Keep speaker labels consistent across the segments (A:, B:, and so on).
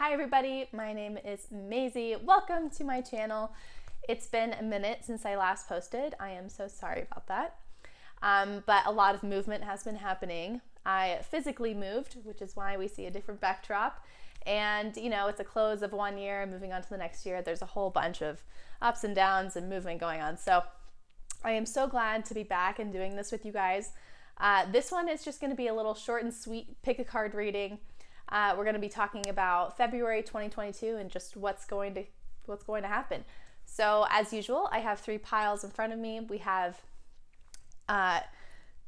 A: Hi everybody, my name is Maisy. Welcome to my channel. It's been a minute since I last posted. I am so sorry about that. But a lot of movement has been happening. I physically moved, which is why we see a different backdrop. And you know, it's a close of one year, moving on to the next year. There's a whole bunch of ups and downs and movement going on. So I am so glad to be back and doing this with you guys. This one is just going to be a little short and sweet pick a card reading. We're going to be talking about February 2022 and just what's going to happen. So as usual, I have 3 piles in front of me. We have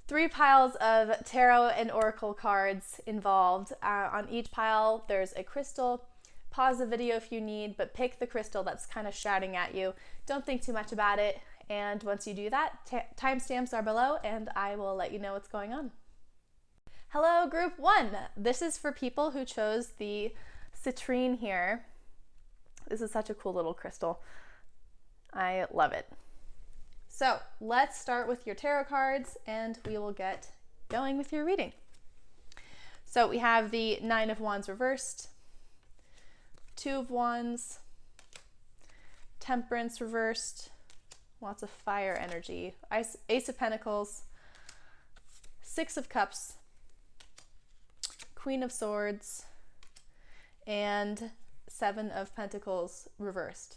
A: 3 piles of tarot and oracle cards involved. On each pile, there's a crystal. Pause the video if you need, but pick the crystal that's kind of shouting at you. Don't think too much about it. And once you do that, timestamps are below and I will let you know what's going on. Hello, group 1. This is for people who chose the citrine here. This is such a cool little crystal. I love it. So let's start with your tarot cards and we will get going with your reading. So we have the 9 of Wands reversed, 2 of Wands, Temperance reversed, lots of fire energy, Ace of Pentacles, 6 of Cups, Queen of Swords, and 7 of Pentacles reversed.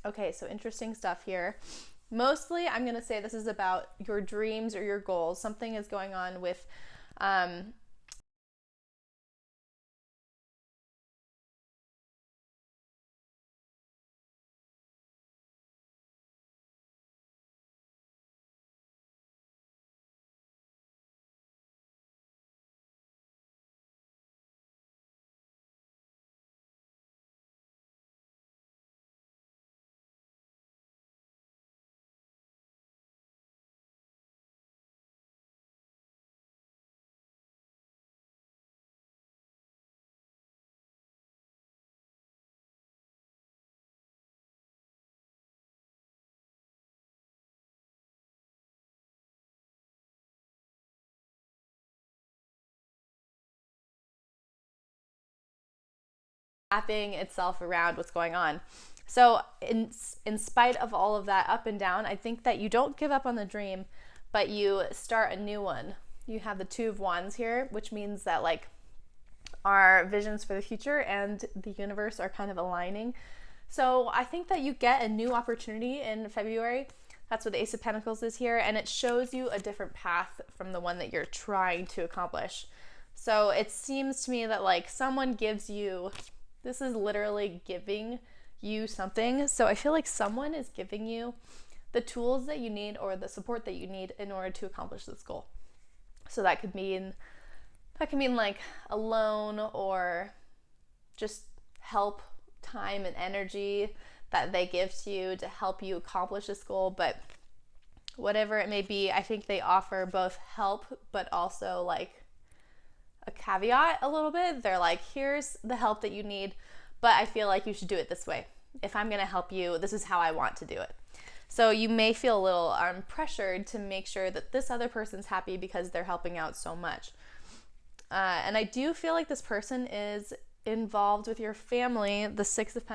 A: Okay, so interesting stuff here. Mostly, I'm going to say this is about your dreams or your goals. Something is going on with wrapping itself around what's going on. So in spite of all of that up and down, I think that you don't give up on the dream, but you start a new one. You have the 2 of Wands here, which means that like our visions for the future and the universe are kind of aligning. So I think that you get a new opportunity in February. That's what the Ace of Pentacles is here, and it shows you a different path from the one that you're trying to accomplish. So it seems to me that like someone gives you, this is literally giving you something. So I feel like someone is giving you the tools that you need or the support that you need in order to accomplish this goal. So that could mean like a loan or just help, time and energy that they give to you to help you accomplish this goal. But whatever it may be, I think they offer both help but also like a caveat a little bit. They're like, here's the help that you need, but I feel like you should do it this way. If I'm going to help you, this is how I want to do it. So you may feel a little pressured to make sure that this other person's happy because they're helping out so much. And I do feel like this person is involved with your family. The 6 of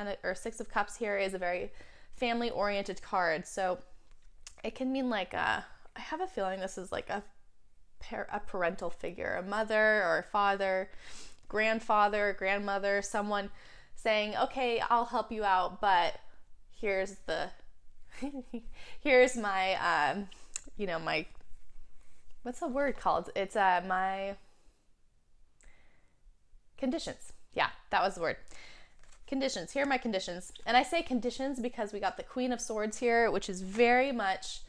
A: Cups here is a very family-oriented card. So it can mean like I have a feeling this is like a parental figure, a mother or a father, grandfather, grandmother, someone saying, okay, I'll help you out, but here's here's my my, what's the word called? It's my conditions. Yeah, that was the word. Conditions. Here are my conditions. And I say conditions because we got the Queen of Swords here, which is very much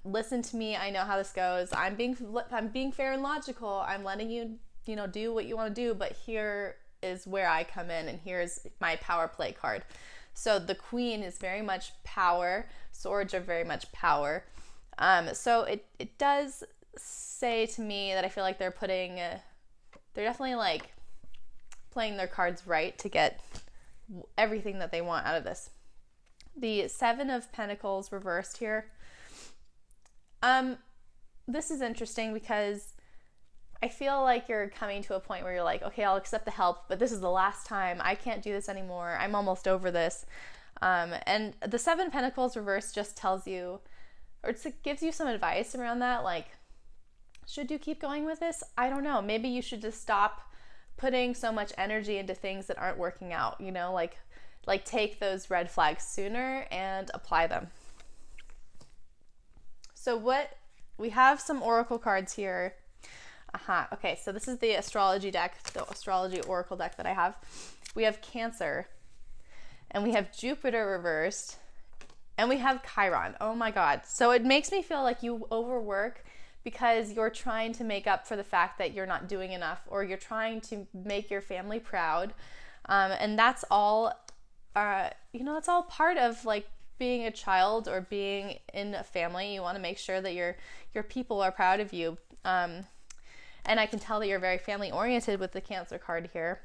A: listen to me. I know how this goes. I'm being fair and logical. I'm letting you, do what you want to do, but here is where I come in and here's my power play card. So the Queen is very much power. Swords are very much power. So it does say to me that I feel like they're definitely like playing their cards right to get everything that they want out of this. The 7 of Pentacles reversed here. This is interesting because I feel like you're coming to a point where you're like, okay, I'll accept the help, but this is the last time. I can't do this anymore. I'm almost over this. And the Seven Pentacles reverse just tells you, or it gives you some advice around that. Like, should you keep going with this? I don't know. Maybe you should just stop putting so much energy into things that aren't working out, you know, like take those red flags sooner and apply them. So we have some oracle cards here. Okay, so this is the astrology deck, the astrology oracle deck that I have. We have Cancer, and we have Jupiter reversed, and we have Chiron. Oh my God. So it makes me feel like you overwork because you're trying to make up for the fact that you're not doing enough, or you're trying to make your family proud. And that's all, that's all part of like being a child or being in a family. You want to make sure that your people are proud of you. And I can tell that you're very family oriented with the Cancer card here.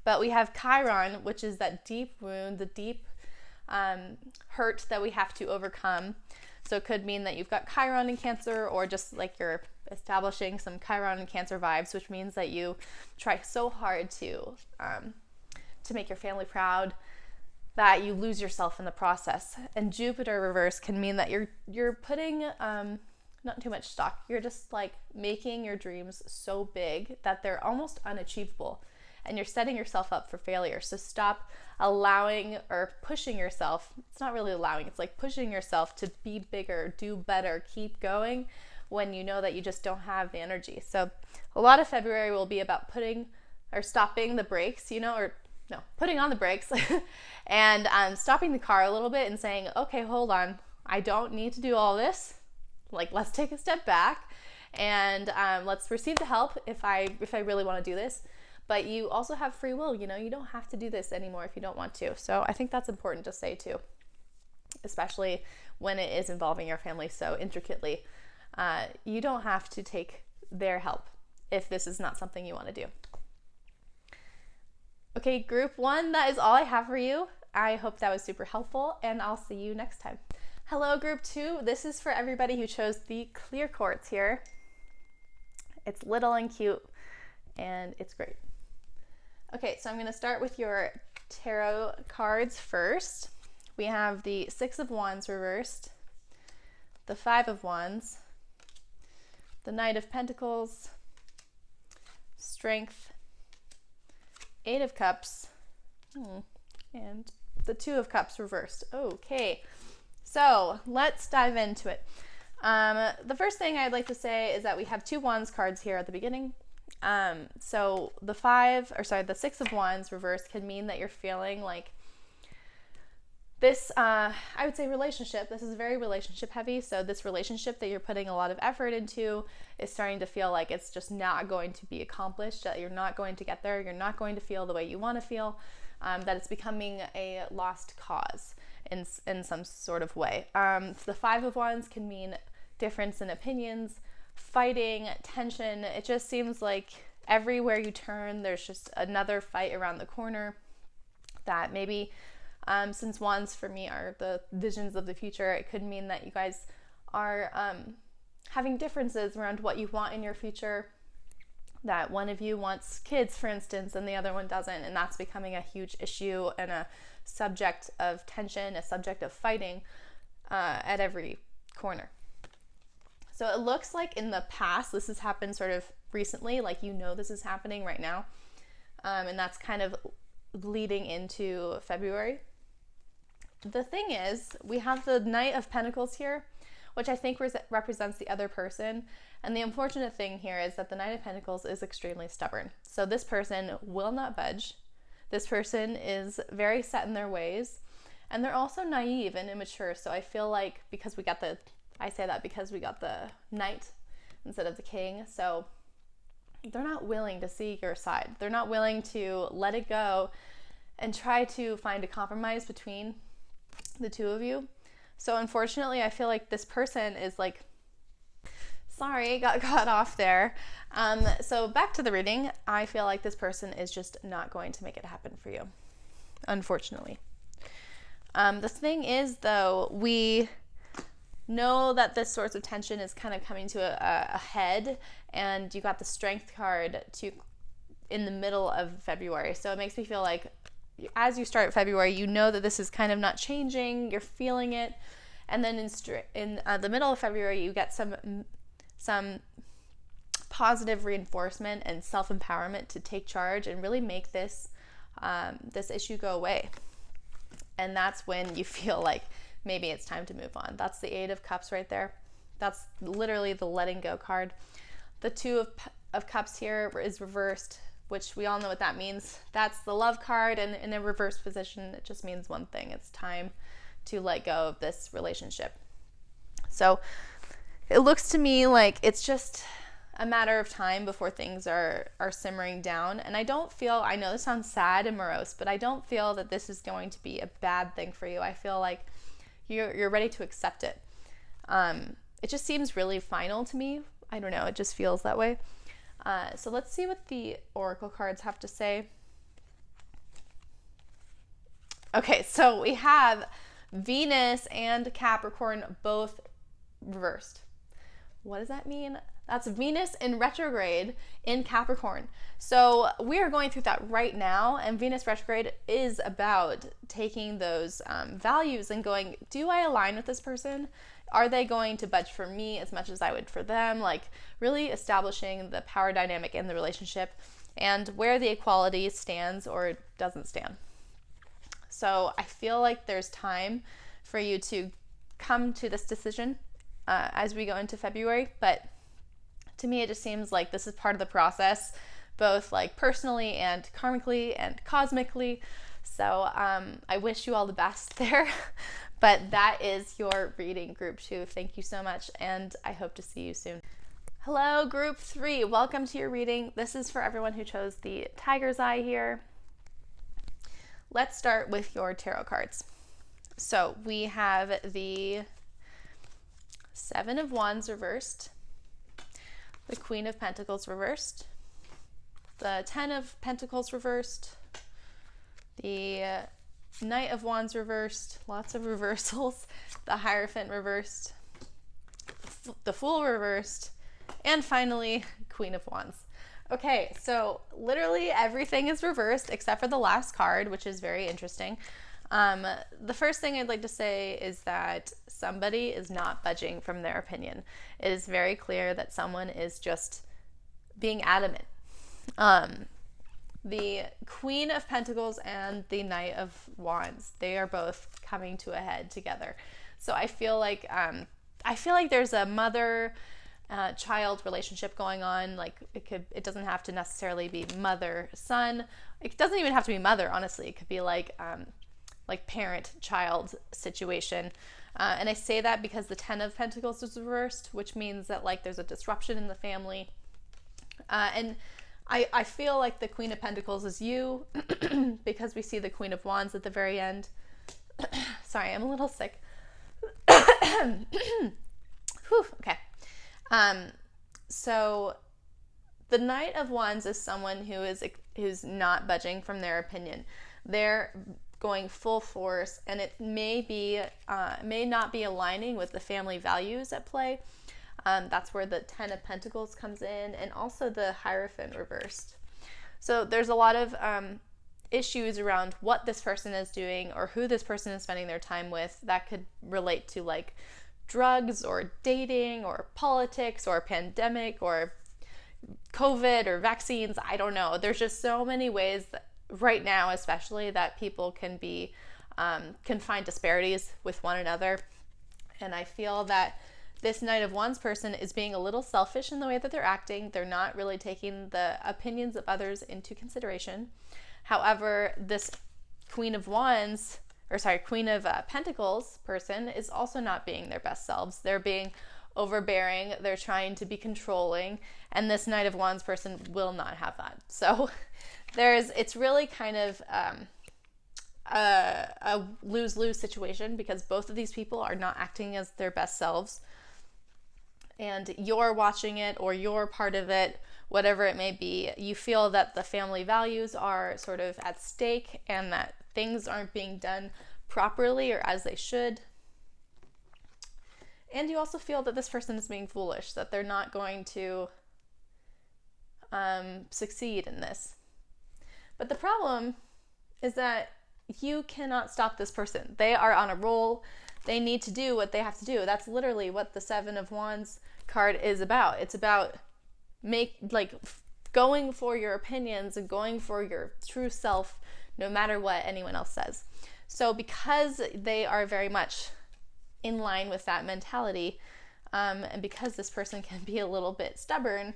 A: But we have Chiron, which is that deep wound, the deep hurt that we have to overcome. So it could mean that you've got Chiron in Cancer, or just like you're establishing some Chiron and Cancer vibes, which means that you try so hard to make your family proud that you lose yourself in the process. And Jupiter reverse can mean that you're putting not too much stock. You're just like making your dreams so big that they're almost unachievable, and you're setting yourself up for failure. So stop allowing or pushing yourself. It's not really allowing, it's like pushing yourself to be bigger, do better, keep going when you know that you just don't have the energy. So a lot of February will be about stopping the brakes, putting on the brakes and stopping the car a little bit and saying, okay, hold on, I don't need to do all this. Like, let's take a step back and let's receive the help if I really want to do this. But you also have free will, you don't have to do this anymore if you don't want to. So I think that's important to say too, especially when it is involving your family so intricately. You don't have to take their help if this is not something you want to do. Okay, group 1, that is all I have for you. I hope that was super helpful, and I'll see you next time. Hello, group 2. This is for everybody who chose the clear quartz here. It's little and cute, and it's great. Okay, so I'm going to start with your tarot cards first. We have the 6 of Wands reversed, the 5 of Wands, the Knight of Pentacles, Strength, 8 of Cups, and the 2 of Cups reversed. Okay, so let's dive into it. The first thing I'd like to say is that we have 2 Wands cards here at the beginning. So the 6 of Wands reversed can mean that you're feeling like this, I would say relationship. This is very relationship heavy. So this relationship that you're putting a lot of effort into is starting to feel like it's just not going to be accomplished, that you're not going to get there. You're not going to feel the way you want to feel, that it's becoming a lost cause in some sort of way. The 5 of Wands can mean difference in opinions, fighting, tension. It just seems like everywhere you turn, there's just another fight around the corner. That maybe, since Wands for me are the visions of the future, it could mean that you guys are having differences around what you want in your future. That one of you wants kids, for instance, and the other one doesn't, and that's becoming a huge issue and a subject of tension, a subject of fighting at every corner. So it looks like in the past, this has happened sort of recently, like this is happening right now. And that's kind of leading into February. The thing is, we have the Knight of Pentacles here, which I think represents the other person. And the unfortunate thing here is that the Knight of Pentacles is extremely stubborn. So this person will not budge. This person is very set in their ways. And they're also naive and immature. So I feel like because we got the Knight instead of the King. So they're not willing to see your side. They're not willing to let it go and try to find a compromise between the two of you. So unfortunately, I feel like this person is like, sorry, got caught off there. So back to the reading. I feel like this person is just not going to make it happen for you, unfortunately. The thing is, though, we know that this source of tension is kind of coming to a head, and you got the Strength card in the middle of February. So it makes me feel like as you start February, you know that this is kind of not changing, you're feeling it. And then in the middle of February, you get some positive reinforcement and self-empowerment to take charge and really make this issue go away. And that's when you feel like maybe it's time to move on. That's the Eight of Cups right there. That's literally the letting go card. The Two of Cups here is reversed, which we all know what that means. That's the Love card, and in a reverse position, it just means one thing. It's time to let go of this relationship. So it looks to me like it's just a matter of time before things are simmering down. And I know this sounds sad and morose, but I don't feel that this is going to be a bad thing for you. I feel like you're ready to accept it. It just seems really final to me. I don't know, it just feels that way. So let's see what the oracle cards have to say. Okay, so we have Venus and Capricorn both reversed. What does that mean? That's Venus in retrograde in Capricorn. So we are going through that right now, and Venus retrograde is about taking those values and going, do I align with this person? Are they going to budge for me as much as I would for them? Like really establishing the power dynamic in the relationship and where the equality stands or doesn't stand. So I feel like there's time for you to come to this decision as we go into February, but to me it just seems like this is part of the process, both like personally and karmically and cosmically. So I wish you all the best there. But that is your reading, Group 2. Thank you so much, and I hope to see you soon. Hello, Group 3. Welcome to your reading. This is for everyone who chose the Tiger's Eye here. Let's start with your tarot cards. So we have the Seven of Wands reversed, the Queen of Pentacles reversed, the Ten of Pentacles reversed, the Knight of Wands reversed, lots of reversals, the Hierophant reversed, the Fool reversed, and finally, Queen of Wands. Okay, so literally everything is reversed except for the last card, which is very interesting. The first thing I'd like to say is that somebody is not budging from their opinion. It is very clear that someone is just being adamant. The Queen of Pentacles and the Knight of Wands, they are both coming to a head together. So I feel like there's a mother child relationship going on. Like it doesn't have to necessarily be mother son. It doesn't even have to be mother, honestly. It could be like parent child situation. And I say that because the Ten of Pentacles is reversed, which means that like there's a disruption in the family. And I feel like the Queen of Pentacles is you because we see the Queen of Wands at the very end. Sorry, I'm a little sick. Whew, okay. So the Knight of Wands is someone who's not budging from their opinion. They're going full force, and it may not be aligning with the family values at play. That's where the Ten of Pentacles comes in, and also the Hierophant reversed. So there's a lot of issues around what this person is doing or who this person is spending their time with that could relate to like drugs or dating or politics or pandemic or COVID or vaccines. I don't know. There's just so many ways that right now, especially, that people can find disparities with one another. And I feel that this Knight of Wands person is being a little selfish in the way that they're acting. They're not really taking the opinions of others into consideration. However, this Queen of Pentacles person is also not being their best selves. They're being overbearing. They're trying to be controlling. And this Knight of Wands person will not have that. So it's really kind of a lose-lose situation because both of these people are not acting as their best selves. And you're watching it or you're part of it, whatever it may be. You feel that the family values are sort of at stake and that things aren't being done properly or as they should. And you also feel that this person is being foolish, that they're not going to succeed in this. But the problem is that you cannot stop this person. They are on a roll. They need to do what they have to do. That's literally what the Seven of Wands card is about. It's about going for your opinions and going for your true self, no matter what anyone else says. So because they are very much in line with that mentality, and because this person can be a little bit stubborn,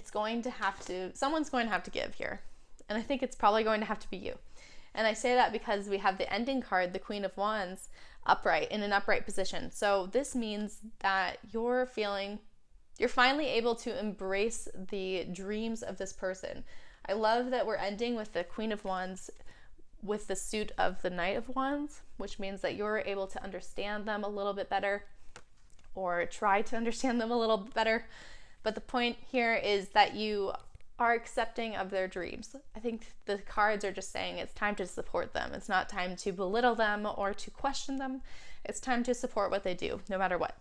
A: someone's going to have to give here. And I think it's probably going to have to be you. And I say that because we have the ending card, the Queen of Wands, in an upright position. So this means that you're finally able to embrace the dreams of this person. I love that we're ending with the Queen of Wands with the suit of the Knight of Wands, which means that you're able to understand them a little bit better, or try to understand them a little bit better. But the point here is that you are accepting of their dreams. I think the cards are just saying it's time to support them. It's not time to belittle them or to question them. It's time to support what they do, no matter what.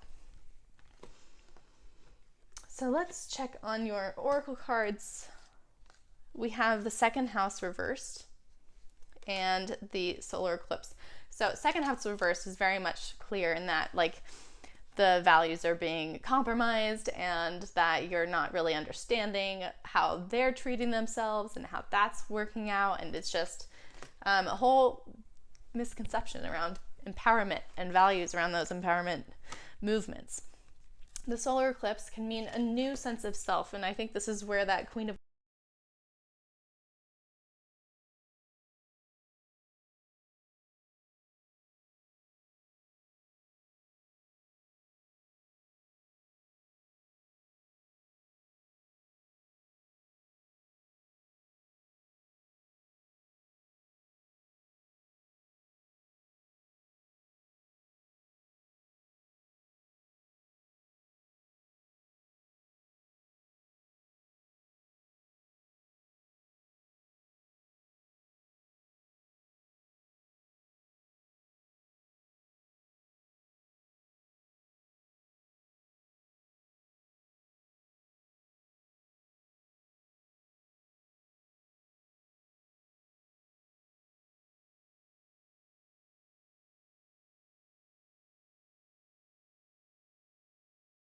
A: So let's check on your oracle cards. We have the second house reversed and the solar eclipse. So second house reversed is very much clear in that the values are being compromised and that you're not really understanding how they're treating themselves and how that's working out. And it's just a whole misconception around empowerment and values around those empowerment movements. The solar eclipse can mean a new sense of self. And I think this is where that Queen of